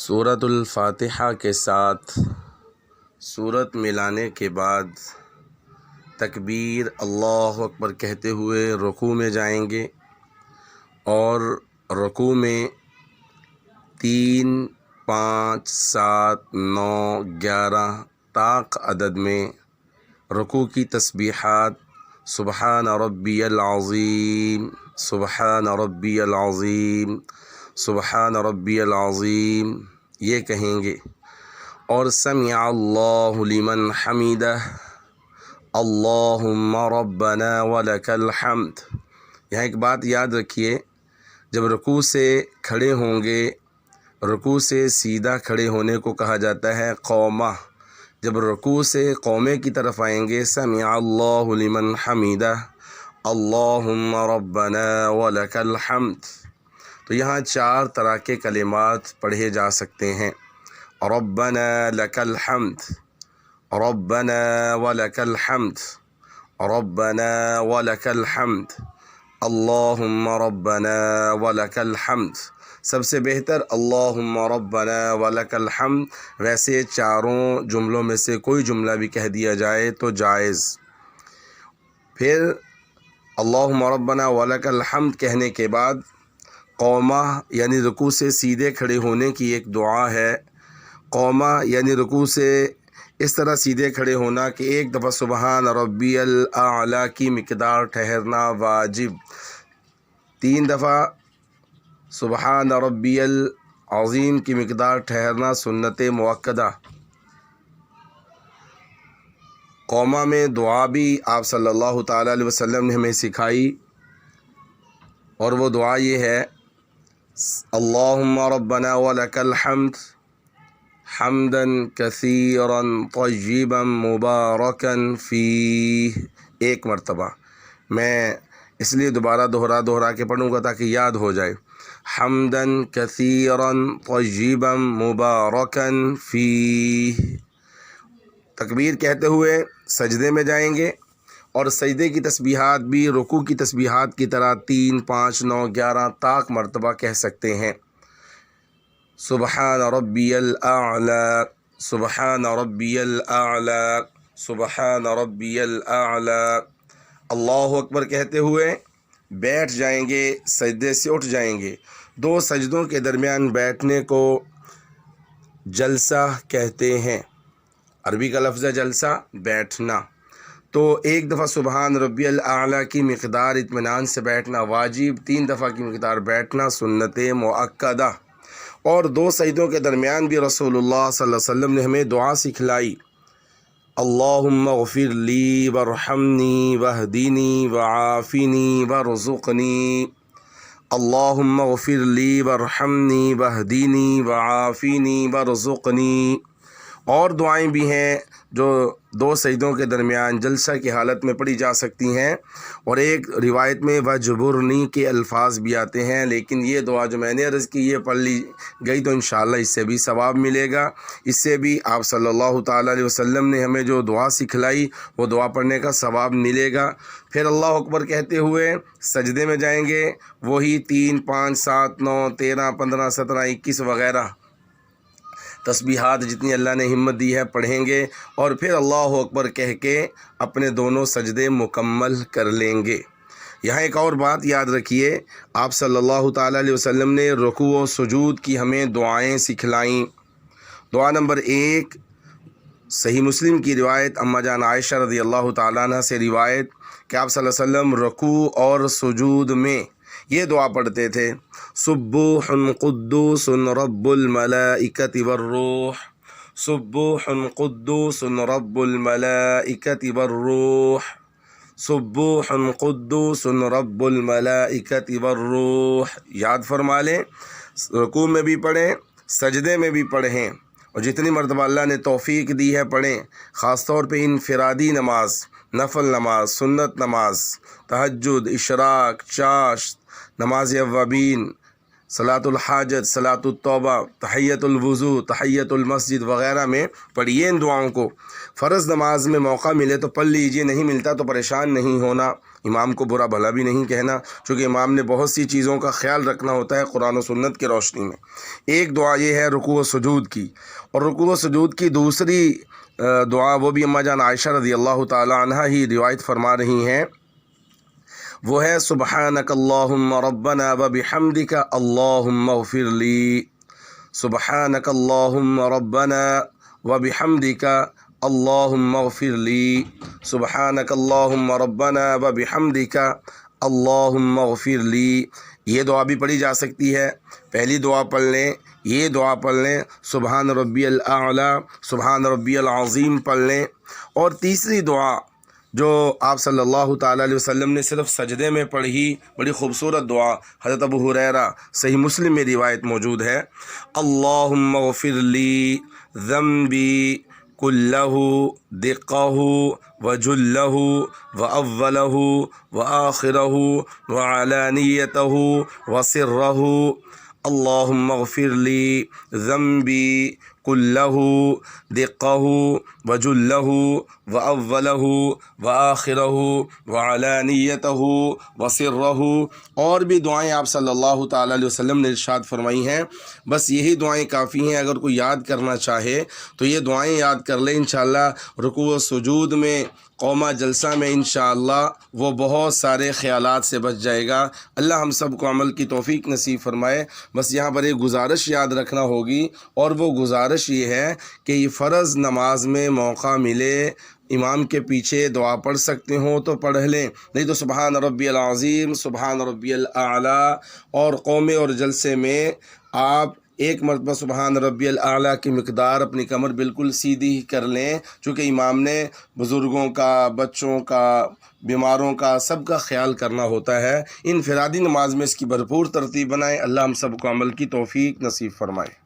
سورۃ الفاتحہ کے ساتھ سورت ملانے کے بعد تکبیر اللہ اکبر کہتے ہوئے رکوع میں جائیں گے اور رکوع میں 3، 5، 7، 9، 11 طاق عدد میں رکوع کی تسبیحات سبحان ربی العظیم، سبحان ربی العظیم، سبحان ربی العظیم یہ کہیں گے، اور سمع اللہ لمن حمیدہ، اللہم ربنا ولک الحمد۔ یہاں ایک بات یاد رکھیے، جب رکوع سے کھڑے ہوں گے، رکوع سے سیدھا کھڑے ہونے کو کہا جاتا ہے قومہ۔ جب رکوع سے قومے کی طرف آئیں گے، سمع اللہ لمن حمیدہ، اللہم ربنا ولک الحمد، تو یہاں 4 طرح کے کلمات پڑھے جا سکتے ہیں۔ ربنا لک الحمد، ربنا ولک الحمد، ربنا ولک الحمد، اللہم ربنا ولک الحمد۔ سب سے بہتر اللہم ربنا ولک الحمد، ویسے چاروں جملوں میں سے کوئی جملہ بھی کہہ دیا جائے تو جائز۔ پھر اللہم ربنا ولک الحمد کہنے کے بعد قومہ یعنی رکوع سے سیدھے کھڑے ہونے کی ایک دعا ہے۔ قومہ یعنی رکوع سے اس طرح سیدھے کھڑے ہونا کہ ایک دفعہ سبحان ربی الاعلیٰ کی مقدار ٹھہرنا واجب، 3 دفعہ سبحان ربی العظیم کی مقدار ٹھہرنا سنت مؤکدہ۔ قومہ میں دعا بھی آپ صلی اللہ تعالیٰ علیہ وسلم نے ہمیں سکھائی، اور وہ دعا یہ ہے، اللہم ربنا ولک الحمد حمدا کثیرا طیبا مبارکا فیہ، 1 مرتبہ۔ میں اس لیے دوبارہ دہرا کے پڑھوں گا تاکہ یاد ہو جائے۔ حمدا کثیرا طیبا مبارکا فیہ۔ تکبیر کہتے ہوئے سجدے میں جائیں گے، اور سجدے کی تسبیحات بھی رکوع کی تسبیحات کی طرح 3، 5، 9، 11 طاق مرتبہ کہہ سکتے ہیں۔ سبحان ربی الاعلیٰ، سبحان ربی الاعلیٰ، سبحان ربی الاعلیٰ۔ اللہ اکبر کہتے ہوئے بیٹھ جائیں گے، سجدے سے اٹھ جائیں گے۔ 2 سجدوں کے درمیان بیٹھنے کو جلسہ کہتے ہیں۔ عربی کا لفظ ہے جلسہ، بیٹھنا۔ تو 1 دفعہ سبحان ربی الاعلیٰ کی مقدار اطمینان سے بیٹھنا واجب، 3 دفعہ کی مقدار بیٹھنا سنت مؤکدہ۔ اور 2 سجدوں کے درمیان بھی رسول اللہ صلی اللہ علیہ وسلم نے ہمیں دعا سکھلائی، اللہم اغفر لی وارحمنی واہدینی وعافنی وارزقنی، اللہم اغفر لی وارحمنی واہدینی وعافنی وارزقنی۔ اور دعائیں بھی ہیں جو 2 سجدوں کے درمیان جلسہ کی حالت میں پڑھی جا سکتی ہیں، اور ایک روایت میں وجبرنی کے الفاظ بھی آتے ہیں، لیکن یہ دعا جو میں نے عرض کی یہ پڑھ لی گئی تو انشاءاللہ اس سے بھی ثواب ملے گا۔ اس سے بھی آپ صلی اللہ تعالیٰ علیہ وسلم نے ہمیں جو دعا سکھلائی وہ دعا پڑھنے کا ثواب ملے گا۔ پھر اللہ اکبر کہتے ہوئے سجدے میں جائیں گے، وہی 3، 5، 7، 9، 13، 15، 17، 21 وغیرہ تسبیحات جتنی اللہ نے ہمت دی ہے پڑھیں گے، اور پھر اللہ اکبر کہہ کے اپنے دونوں سجدے مکمل کر لیں گے۔ یہاں ایک اور بات یاد رکھیے، آپ صلی اللہ تعالیٰ علیہ وسلم نے رکوع و سجود کی ہمیں دعائیں سکھلائیں۔ دعا نمبر 1 صحیح مسلم کی روایت، اما جان عائشہ رضی اللہ تعالیٰ عنہ سے روایت کہ آپ صلی اللہ علیہ وسلم رکوع اور سجود میں یہ دعا پڑھتے تھے، سبوح قدوس رب الملائکۃ والروح، سبوح قدوس رب الملائکۃ والروح، سبوح قدوس رب الملائکۃ والروح۔ یاد فرما لیں، رکوع میں بھی پڑھیں، سجدے میں بھی پڑھیں، اور جتنی مرتبہ اللہ نے توفیق دی ہے پڑھیں۔ خاص طور پہ انفرادی نماز، نفل نماز، سنت نماز، تہجد، اشراق، چاشت، نماز اوابین، صلاۃ الحاجت، صلاۃ التوبہ، تحیۃ الوضو، تحیۃ المسجد وغیرہ میں پڑھیے ان دعاؤں کو۔ فرض نماز میں موقع ملے تو پڑھ لیجئے، نہیں ملتا تو پریشان نہیں ہونا، امام کو برا بھلا بھی نہیں کہنا، چونکہ امام نے بہت سی چیزوں کا خیال رکھنا ہوتا ہے قرآن و سنت کی روشنی میں۔ ایک دعا یہ ہے رکوع و سجود کی، اور رکوع و سجود کی دوسری دعا وہ بھی اماں جان عائشہ رضی اللہ تعالی عنہ ہی روایت فرما رہی ہیں، وہ ہے سبحانک اللہم ربنا وبحمدک اللہم اغفر لی، سبحانک اللہم ربنا وبحمدک اللہم اغفر لی، سبحانک اللہم ربنا وبحمدک اللہم اغفر لی۔ یہ دعا بھی پڑھی جا سکتی ہے، پہلی دعا پڑھ لیں، یہ دعا پڑھ لیں، سبحان ربی الاعلیٰ، سبحان ربی العظیم پڑھ لیں۔ اور تیسری دعا جو آپ صلی اللہ تعالیٰ علیہ وسلم نے صرف سجدے میں پڑھی، بڑی خوبصورت دعا، حضرت ابو ہریرہ صحیح مسلم میں روایت موجود ہے، اللہم اغفر لی ذنبی کلہ دقہ وجلہ واولہ وآخرہ وعلانیتہ وسرہ، اللہم اغفر لی ذنبی کلہ دقہ وجلہ واولہ وآخرہ وعلانیتہ وسرہ۔ اور بھی دعائیں آپ صلی اللہ تعالیٰ علیہ وسلم نے ارشاد فرمائی ہیں، بس یہی دعائیں کافی ہیں۔ اگر کوئی یاد کرنا چاہے تو یہ دعائیں یاد کر لیں، انشاءاللہ رکوع و سجود میں، قومہ جلسہ میں انشاءاللہ وہ بہت سارے خیالات سے بچ جائے گا۔ اللہ ہم سب کو عمل کی توفیق نصیب فرمائے۔ بس یہاں پر ایک گزارش یاد رکھنا ہوگی، اور وہ گزارش یہ ہے کہ یہ فرض نماز میں موقع ملے، امام کے پیچھے دعا پڑھ سکتے ہوں تو پڑھ لیں، نہیں تو سبحان ربی العظیم، سبحان ربی الاعلیٰ، اور قومے اور جلسے میں آپ ایک مرتبہ سبحان ربی الاعلیٰ کی مقدار اپنی کمر بالکل سیدھی ہی کر لیں، چونکہ امام نے بزرگوں کا، بچوں کا، بیماروں کا، سب کا خیال کرنا ہوتا ہے۔ انفرادی نماز میں اس کی بھرپور ترتیب بنائیں۔ اللہ ہم سب کو عمل کی توفیق نصیب فرمائے۔